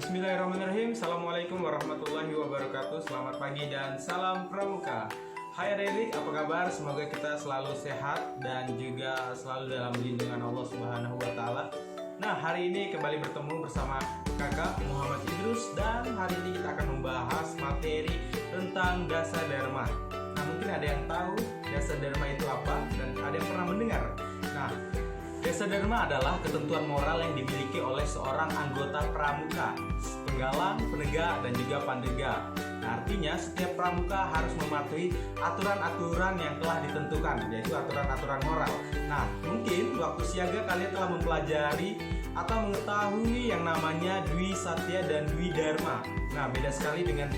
Bismillahirrahmanirrahim. Assalamualaikum warahmatullahi wabarakatuh. Selamat pagi dan salam pramuka. Hai adik-adik, apa kabar? Semoga kita selalu sehat dan juga selalu dalam lindungan Allah Subhanahu wa Ta'ala. Nah, hari ini kembali bertemu bersama kakak Muhammad Idrus, dan hari ini kita akan membahas materi tentang dasa dharma. Nah, mungkin ada yang tahu dasa dharma itu apa dan ada yang pernah mendengar. Nah, dasa dharma adalah ketentuan moral yang dimiliki oleh seorang anggota pramuka, penggalang, penegak, dan juga pandega. Nah, artinya setiap pramuka harus mematuhi aturan-aturan yang telah ditentukan, yaitu aturan-aturan moral. Nah, mungkin waktu siaga kalian telah mempelajari atau mengetahui yang namanya Dwi Satya dan Dwi Dharma. Nah, beda sekali dengan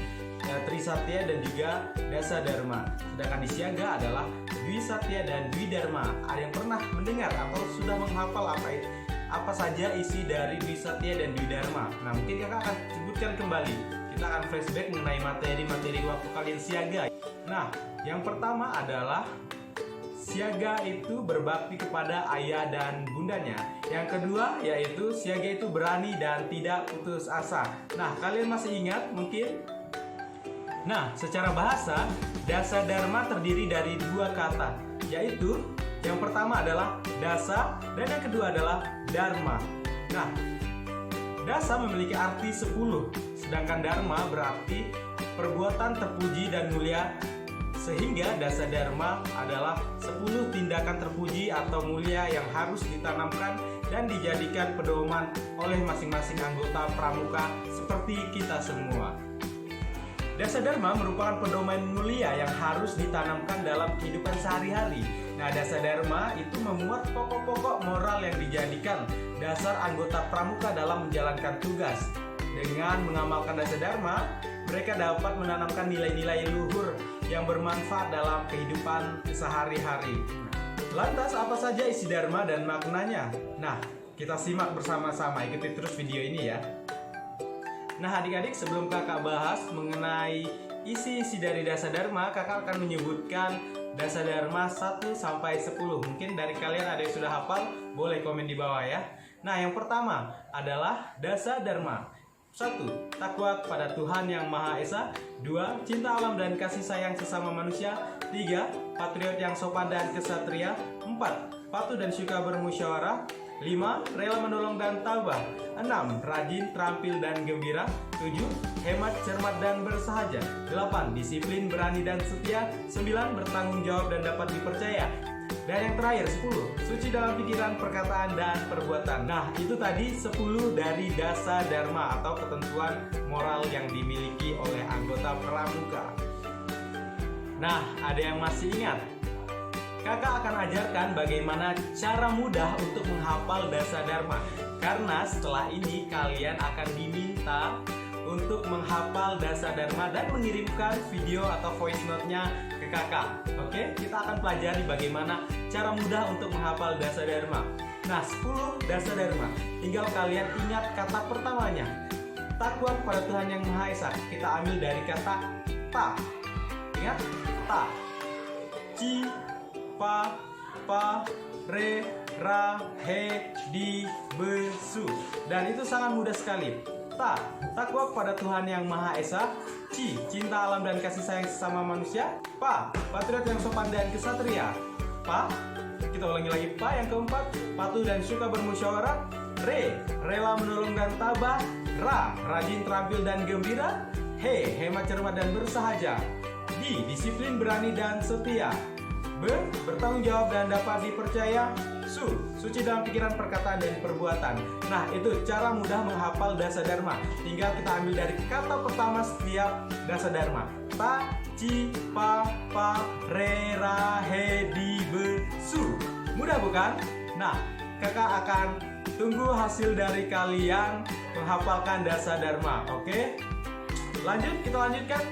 Tri Satya dan juga Dasa Dharma. Sedangkan di siaga adalah Dwi Satya dan Dwi Dharma. Ada yang pernah mendengar atau sudah menghafal apa saja isi dari Dwi Satya dan Dwi Dharma? Nah, mungkin kakak akan sebutkan kembali. Kita akan flashback mengenai materi-materi waktu kalian siaga. Nah, yang pertama adalah siaga itu berbakti kepada ayah dan bundanya. Yang kedua yaitu siaga itu berani dan tidak putus asa. Nah, kalian masih ingat mungkin? Nah, secara bahasa, dasa dharma terdiri dari dua kata, yaitu yang pertama adalah dasa dan yang kedua adalah dharma. Nah, dasa memiliki arti 10, sedangkan dharma berarti perbuatan terpuji dan mulia, sehingga dasa dharma adalah 10 tindakan terpuji atau mulia yang harus ditanamkan dan dijadikan pedoman oleh masing-masing anggota pramuka seperti kita semua. Dasa dharma merupakan pedoman mulia yang harus ditanamkan dalam kehidupan sehari-hari. Nah, dasa dharma itu memuat pokok-pokok moral yang dijadikan dasar anggota pramuka dalam menjalankan tugas. Dengan mengamalkan dasa dharma, mereka dapat menanamkan nilai-nilai luhur yang bermanfaat dalam kehidupan sehari-hari. Lantas, apa saja isi dharma dan maknanya? Nah, kita simak bersama-sama, ikuti terus video ini ya. Nah, adik-adik, sebelum kakak bahas mengenai isi-isi dari dasa dharma, kakak akan menyebutkan dasa dharma 1 sampai 10. Mungkin dari kalian ada yang sudah hafal, boleh komen di bawah ya. Nah, yang pertama adalah dasa dharma. 1. Takwa kepada Tuhan Yang Maha Esa. 2. Cinta alam dan kasih sayang sesama manusia. 3. Patriot yang sopan dan kesatria. 4. Patuh dan suka bermusyawarah. 5. Rela menolong dan tabah. 6. Rajin, terampil, dan gembira. 7. Hemat, cermat, dan bersahaja. 8. Disiplin, berani, dan setia. 9. Bertanggung jawab dan dapat dipercaya. Dan yang terakhir 10. Suci dalam pikiran, perkataan, dan perbuatan. Nah, itu tadi 10 dari dasa dharma atau ketentuan moral yang dimiliki oleh anggota pramuka. Nah, ada yang masih ingat? Kakak akan ajarkan bagaimana cara mudah untuk menghafal dasa dharma. Karena setelah ini kalian akan diminta untuk menghafal dasa dharma dan mengirimkan video atau voice note-nya ke kakak. Oke, kita akan pelajari bagaimana cara mudah untuk menghafal dasa dharma. Nah, 10 dasa dharma. Tinggal kalian ingat kata pertamanya. Takwa kepada Tuhan Yang Maha Esa. Kita ambil dari kata ta. Ingat? Ta. Ci, pa, pa, re, ra, he, di, be, su. Dan itu sangat mudah sekali. Ta, takwa kepada Tuhan Yang Maha Esa. Ci, cinta alam dan kasih sayang sesama manusia. Pa, patriot yang sopan dan kesatria. Pa, kita ulangi lagi. Pa, yang keempat, patuh dan suka bermusyawarah. Re, rela menolong dan tabah. Ra, rajin, terampil, dan gembira. He, hemat, cermat, dan bersahaja. Di, disiplin, berani, dan setia. B, bertanggung jawab dan dapat dipercaya. Su, suci dalam pikiran, perkataan, dan perbuatan. Nah, itu cara mudah menghafal dasa dharma. Tinggal kita ambil dari kata pertama setiap dasa dharma. Ta, ci, pa, re, ra, he, di, be, su. Mudah bukan? Nah, kakak akan tunggu hasil dari kalian menghafalkan dasa dharma. Oke? Lanjut, kita lanjutkan.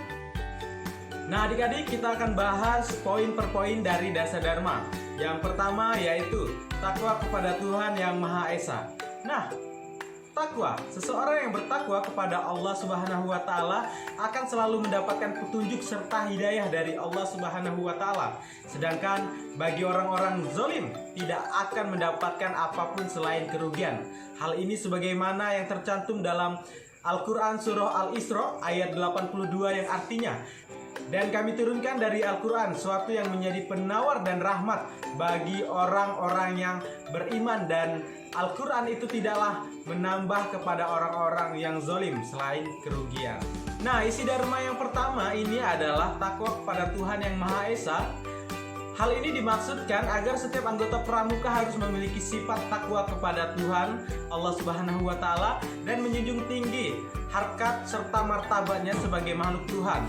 Nah, adik-adik, kita akan bahas poin per poin dari dasa dharma. Yang pertama yaitu takwa kepada Tuhan Yang Maha Esa. Nah, takwa, seseorang yang bertakwa kepada Allah Subhanahu wa Ta'ala akan selalu mendapatkan petunjuk serta hidayah dari Allah Subhanahu wa Ta'ala. Sedangkan bagi orang-orang zalim tidak akan mendapatkan apapun selain kerugian. Hal ini sebagaimana yang tercantum dalam Al-Quran surah Al-Isra ayat 82 yang artinya, dan kami turunkan dari Al-Quran suatu yang menjadi penawar dan rahmat bagi orang-orang yang beriman, dan Al-Quran itu tidaklah menambah kepada orang-orang yang zalim selain kerugian. Nah, isi dharma yang pertama ini adalah takwa kepada Tuhan yang Maha Esa. Hal ini dimaksudkan agar setiap anggota pramuka harus memiliki sifat takwa kepada Tuhan Allah Subhanahu wa Ta'ala dan menjunjung tinggi harkat serta martabatnya sebagai makhluk Tuhan.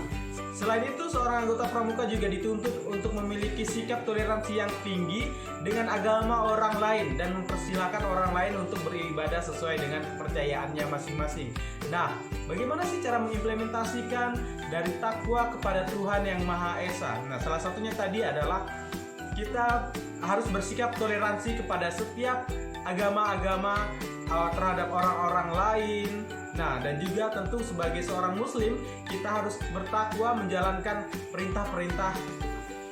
Selain itu, seorang anggota pramuka juga dituntut untuk memiliki sikap toleransi yang tinggi dengan agama orang lain dan mempersilahkan orang lain untuk beribadah sesuai dengan kepercayaannya masing-masing. Nah, bagaimana sih cara mengimplementasikan dari takwa kepada Tuhan yang Maha Esa? Nah, salah satunya tadi adalah kita harus bersikap toleransi kepada setiap agama-agama terhadap orang-orang lain. Nah, dan juga tentu sebagai seorang muslim kita harus bertakwa menjalankan perintah-perintah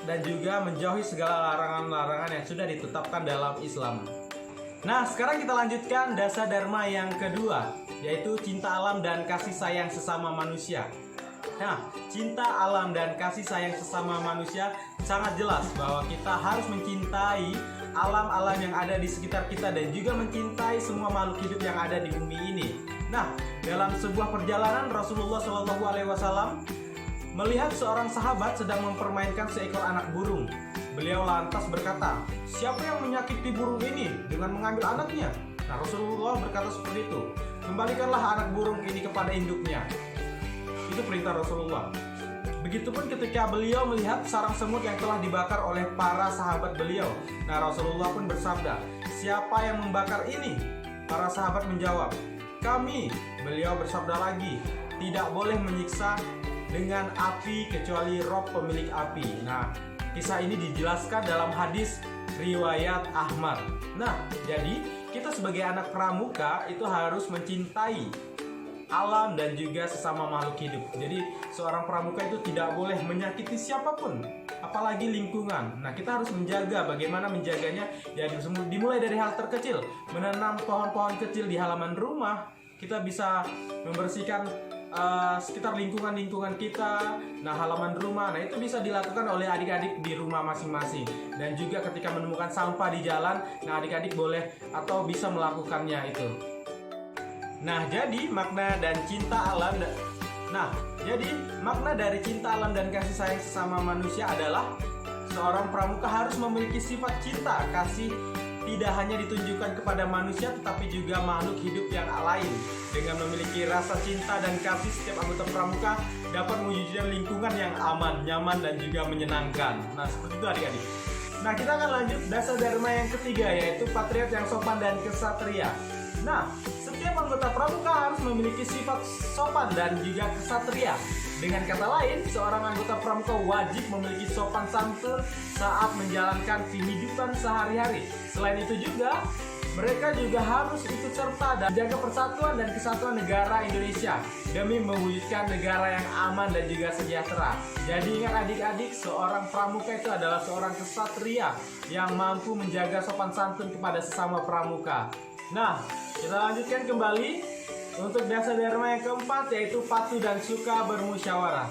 dan juga menjauhi segala larangan-larangan yang sudah ditetapkan dalam Islam. Nah, sekarang kita lanjutkan dasa dharma yang kedua, yaitu cinta alam dan kasih sayang sesama manusia. Nah, cinta alam dan kasih sayang sesama manusia sangat jelas bahwa kita harus mencintai alam-alam yang ada di sekitar kita dan juga mencintai semua makhluk hidup yang ada di bumi ini. Nah, dalam sebuah perjalanan Rasulullah SAW melihat seorang sahabat sedang mempermainkan seekor anak burung. Beliau lantas berkata, "Siapa yang menyakiti burung ini dengan mengambil anaknya?" Nah, Rasulullah berkata seperti itu, "Kembalikanlah anak burung ini kepada induknya." Itu perintah Rasulullah. Begitupun ketika beliau melihat sarang semut yang telah dibakar oleh para sahabat beliau. Nah, Rasulullah pun bersabda, "Siapa yang membakar ini?" Para sahabat menjawab, "Kami." Beliau bersabda lagi, "Tidak boleh menyiksa dengan api kecuali roh pemilik api." Nah, kisah ini dijelaskan dalam hadis riwayat Ahmad. Nah, jadi kita sebagai anak pramuka itu harus mencintai alam dan juga sesama makhluk hidup. Jadi seorang pramuka itu tidak boleh menyakiti siapapun, apalagi lingkungan. Nah, kita harus menjaga. Bagaimana menjaganya? Ya, dimulai dari hal terkecil, menanam pohon-pohon kecil di halaman rumah. Kita bisa membersihkan sekitar lingkungan kita. Nah, halaman rumah, nah itu bisa dilakukan oleh adik-adik di rumah masing-masing. Dan juga ketika menemukan sampah di jalan, nah adik-adik boleh atau bisa melakukannya itu. Nah, jadi makna dan cinta alam makna dari cinta alam dan kasih sayang sesama manusia adalah seorang pramuka harus memiliki sifat cinta kasih tidak hanya ditunjukkan kepada manusia tetapi juga makhluk hidup yang lain. Dengan memiliki rasa cinta dan kasih, setiap anggota pramuka dapat mewujudkan lingkungan yang aman, nyaman, dan juga menyenangkan. Nah, seperti itu adik-adik. Nah, kita akan lanjut dasa dharma yang ketiga, yaitu patriot yang sopan dan kesatria. Nah, setiap anggota pramuka harus memiliki sifat sopan dan juga kesatria. Dengan kata lain, seorang anggota pramuka wajib memiliki sopan santun saat menjalankan kehidupan sehari-hari. Selain itu juga, mereka juga harus ikut serta dan jaga persatuan dan kesatuan negara Indonesia demi mewujudkan negara yang aman dan juga sejahtera. Jadi ingat adik-adik, seorang pramuka itu adalah seorang kesatria yang mampu menjaga sopan santun kepada sesama pramuka. Nah, kita lanjutkan kembali untuk dasa dharma yang keempat, yaitu patuh dan suka bermusyawarah.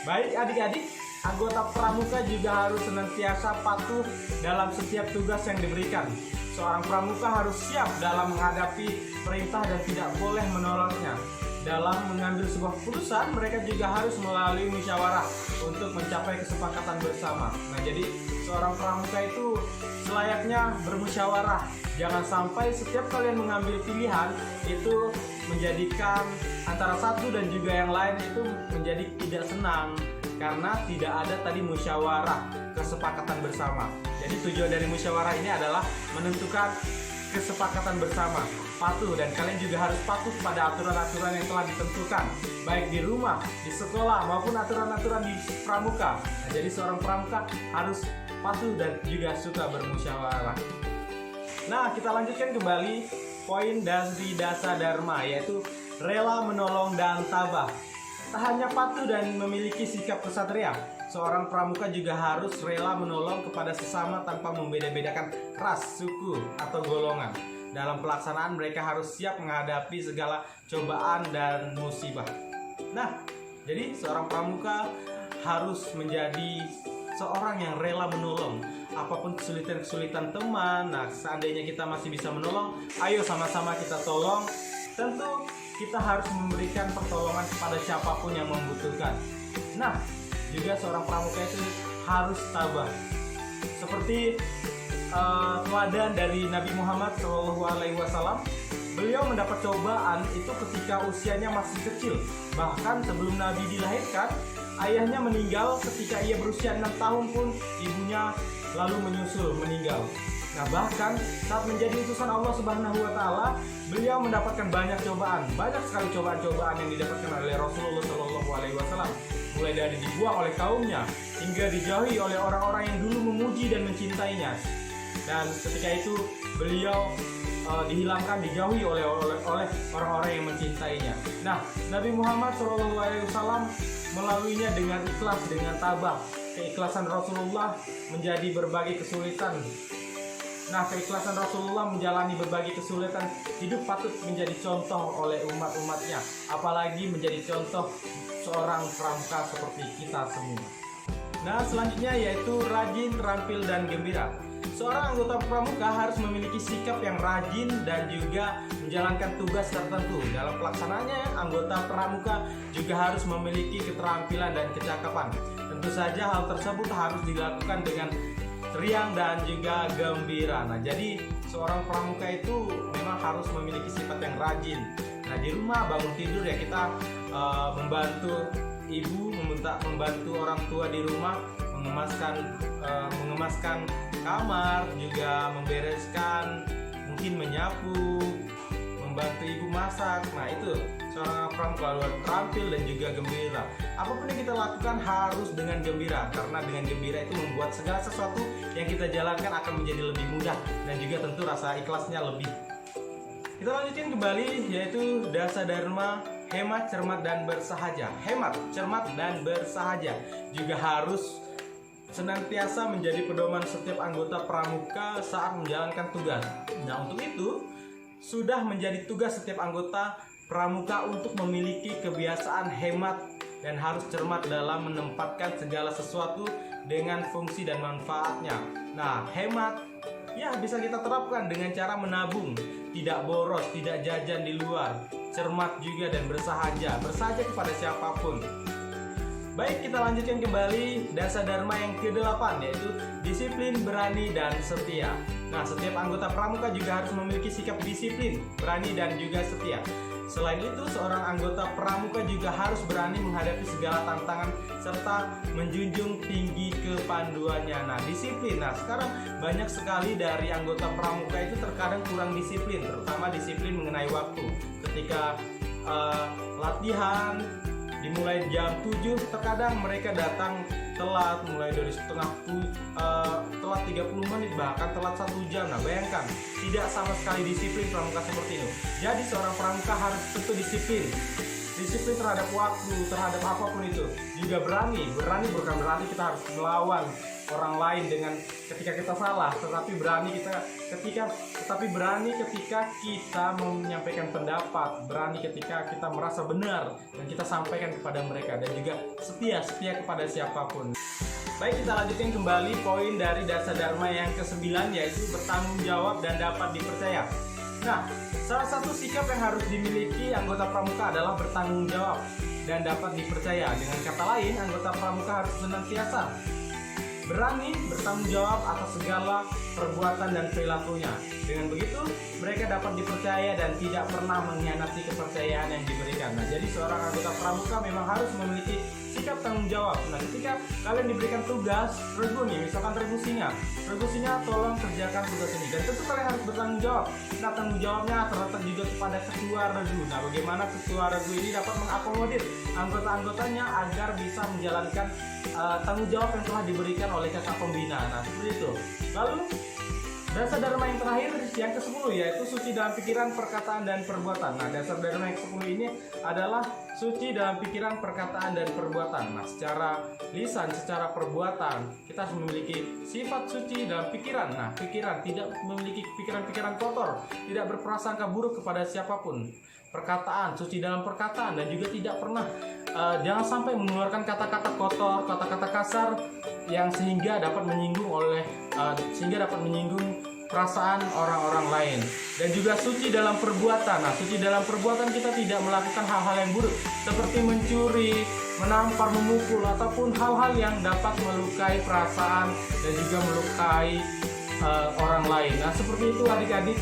Baik adik-adik, anggota pramuka juga harus senantiasa patuh dalam setiap tugas yang diberikan. Seorang pramuka harus siap dalam menghadapi perintah dan tidak boleh menolaknya. Dalam mengambil sebuah keputusan, mereka juga harus melalui musyawarah untuk mencapai kesepakatan bersama. Nah, jadi seorang pramuka itu selayaknya bermusyawarah. Jangan sampai setiap kalian mengambil pilihan itu menjadikan antara satu dan juga yang lain itu menjadi tidak senang karena tidak ada tadi musyawarah, kesepakatan bersama. Jadi tujuan dari musyawarah ini adalah menentukan kesepakatan bersama, patuh, dan kalian juga harus patuh pada aturan-aturan yang telah ditentukan baik di rumah, di sekolah maupun aturan-aturan di pramuka. Nah, jadi seorang pramuka harus patuh dan juga suka bermusyawarah. Nah, kita lanjutkan kembali poin dari dasa dharma, yaitu rela menolong dan tabah. Tak hanya patuh dan memiliki sikap kesatria, seorang pramuka juga harus rela menolong kepada sesama tanpa membeda-bedakan ras, suku, atau golongan. dalam pelaksanaan mereka harus siap menghadapi segala cobaan dan musibah. Nah, jadi seorang pramuka harus menjadi seorang yang rela menolong apapun kesulitan-kesulitan teman. Nah, seandainya kita masih bisa menolong, ayo sama-sama kita tolong. Tentu kita harus memberikan pertolongan kepada siapapun yang membutuhkan. Nah, juga seorang pramuka itu harus tabah. Seperti teladan dari Nabi Muhammad SAW, beliau mendapat cobaan itu ketika usianya masih kecil. Bahkan sebelum Nabi dilahirkan, ayahnya meninggal ketika ia berusia 6 tahun pun ibunya lalu menyusul meninggal. Nah, bahkan saat menjadi utusan Allah Subhanahu wa taala, beliau mendapatkan banyak cobaan. Banyak sekali cobaan-cobaan yang didapatkan oleh Rasulullah SAW. Mulai dari dibuang oleh kaumnya hingga dijauhi oleh orang-orang yang dulu memuji dan mencintainya. Dan ketika itu beliau dihilangkan, dijauhi oleh orang-orang yang mencintainya. Nah, Nabi Muhammad SAW melaluinya dengan ikhlas, dengan tabah. Keikhlasan Rasulullah menjadi berbagai kesulitan. Nah, keikhlasan Rasulullah menjalani berbagai kesulitan hidup patut menjadi contoh oleh umat-umatnya, apalagi menjadi contoh seorang pramuka seperti kita semua. Nah, selanjutnya yaitu rajin, terampil, dan gembira. Seorang anggota pramuka harus memiliki sikap yang rajin dan juga menjalankan tugas tertentu. Dalam pelaksanaannya, anggota pramuka juga harus memiliki keterampilan dan kecakapan. Tentu saja hal tersebut harus dilakukan dengan riang dan juga gembira. Nah, jadi seorang pramuka itu memang harus memiliki sifat yang rajin. Nah, di rumah bangun tidur ya kita membantu ibu, membantu orang tua di rumah mengemaskan kamar, juga membereskan, mungkin menyapu, membantu ibu masak. Nah, itu seorang pramuka harus terampil dan juga gembira. Apapun yang kita lakukan harus dengan gembira, karena dengan gembira itu membuat segala sesuatu yang kita jalankan akan menjadi lebih mudah dan juga tentu rasa ikhlasnya lebih. Kita lanjutkan kembali yaitu dasa dharma, hemat, cermat, dan bersahaja. Hemat, cermat, dan bersahaja juga harus senantiasa menjadi pedoman setiap anggota pramuka saat menjalankan tugas. Nah, untuk itu sudah menjadi tugas setiap anggota pramuka untuk memiliki kebiasaan hemat dan harus cermat dalam menempatkan segala sesuatu dengan fungsi dan manfaatnya. Nah, hemat ya bisa kita terapkan dengan cara menabung, tidak boros, tidak jajan di luar. Cermat juga dan bersahaja kepada siapapun. Baik, kita lanjutkan kembali dasa dharma yang ke-8 yaitu disiplin, berani, dan setia. Nah, setiap anggota pramuka juga harus memiliki sikap disiplin, berani, dan juga setia. Selain itu, seorang anggota pramuka juga harus berani menghadapi segala tantangan serta menjunjung tinggi kepanduannya. Nah, disiplin. Nah, sekarang banyak sekali dari anggota pramuka itu terkadang kurang disiplin, terutama disiplin mengenai waktu. Ketika latihan dimulai jam 7, terkadang mereka datang telat, mulai dari telat 30 menit, bahkan telat 1 jam. Nah, bayangkan, tidak sama sekali disiplin pramuka seperti itu. Jadi seorang pramuka harus tentu disiplin terhadap waktu, terhadap apapun itu. Juga berani bukan berarti kita harus melawan orang lain dengan ketika kita salah, tetapi berani ketika kita menyampaikan pendapat, berani ketika kita merasa benar dan kita sampaikan kepada mereka, dan juga setia kepada siapapun. Baik, kita lanjutkan kembali poin dari dasa dharma yang ke-9 yaitu bertanggung jawab dan dapat dipercaya. Nah, salah satu sikap yang harus dimiliki anggota pramuka adalah bertanggung jawab dan dapat dipercaya. Dengan kata lain, anggota pramuka harus senantiasa berani bertanggung jawab atas segala perbuatan dan perilakunya. Dengan begitu, mereka dapat dipercaya dan tidak pernah mengkhianati kepercayaan yang diberikan. Nah, jadi seorang anggota pramuka memang harus memiliki sikap tanggung jawab. Nah, ketika kalian diberikan tugas, regu nih, misalkan regu singa, tolong kerjakan tugas ini, dan tentu kalian harus bertanggung jawab. Nah, tanggung jawabnya terletak juga kepada ketua regu. Nah, bagaimana ketua regu ini dapat mengakomodir anggota-anggotanya agar bisa menjalankan tanggung jawab yang telah diberikan oleh kakak pembina. Nah, seperti itu. Lalu Dasar dharma yang terakhir yang ke-10 yaitu suci dalam pikiran, perkataan, dan perbuatan. Nah, dasar dharma yang ke-10 ini adalah suci dalam pikiran, perkataan, dan perbuatan. Nah, secara lisan, secara perbuatan kita harus memiliki sifat suci dalam pikiran. Nah, pikiran tidak memiliki pikiran-pikiran kotor, tidak berprasangka buruk kepada siapapun. Perkataan, suci dalam perkataan, dan juga tidak pernah jangan sampai mengeluarkan kata-kata kotor, kata-kata kasar yang sehingga dapat menyinggung perasaan orang-orang lain. Dan juga suci dalam perbuatan. Nah, suci dalam perbuatan kita tidak melakukan hal-hal yang buruk seperti mencuri, menampar, memukul, ataupun hal-hal yang dapat melukai perasaan dan juga melukai orang lain. Nah, seperti itu adik-adik.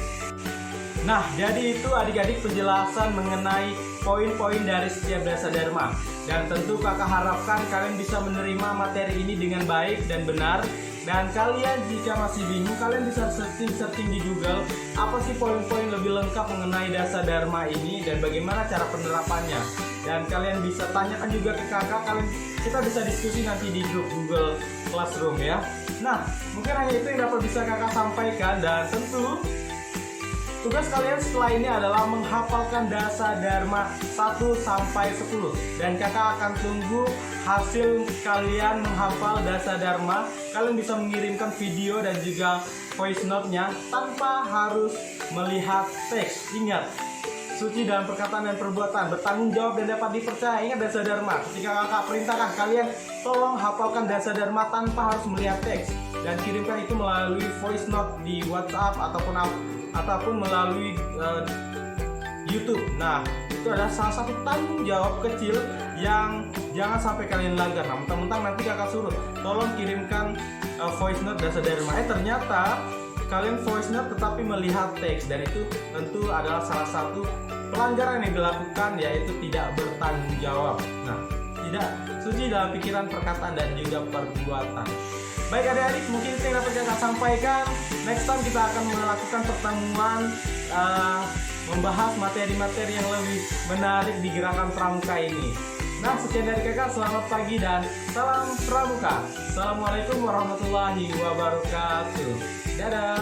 Nah, jadi itu adik-adik penjelasan mengenai poin-poin dari setiap dasar dharma. Dan tentu kakak harapkan kalian bisa menerima materi ini dengan baik dan benar. Dan kalian jika masih bingung, kalian bisa searching di Google apa sih poin-poin lebih lengkap mengenai dasar dharma ini dan bagaimana cara penerapannya. Dan kalian bisa tanyakan juga ke kakak, kita bisa diskusi nanti di grup Google Classroom ya. Nah, mungkin hanya itu yang dapat bisa kakak sampaikan, dan tentu tugas kalian setelah ini adalah menghafalkan dasar dharma 1 sampai 10. Dan kakak akan tunggu hasil kalian menghafal dasar dharma. Kalian bisa mengirimkan video dan juga voice note-nya tanpa harus melihat teks. Ingat, suci dalam perkataan dan perbuatan, bertanggung jawab dan dapat dipercaya. Ingat dasar dharma. Ketika kakak perintahkan kalian, tolong hafalkan dasar dharma tanpa harus melihat teks. Dan kirimkan itu melalui voice note di WhatsApp ataupun melalui YouTube. Nah, itu adalah salah satu tanggung jawab kecil yang jangan sampai kalian langgar. Nah, mentang-mentang nanti kakak suruh tolong kirimkan voice note dasar dharma. Ternyata kalian voice note tetapi melihat teks, dan itu tentu adalah salah satu pelanggaran yang dilakukan, yaitu tidak bertanggung jawab. Nah, tidak suci dalam pikiran, perkataan, dan juga perbuatan. Baik adik-adik, mungkin itu yang dapat kakak sampaikan. Next time kita akan melakukan pertemuan membahas materi-materi yang lebih menarik di gerakan pramuka ini. Nah, sekian dari kakak, selamat pagi dan salam pramuka. Assalamualaikum warahmatullahi wabarakatuh. Dadah.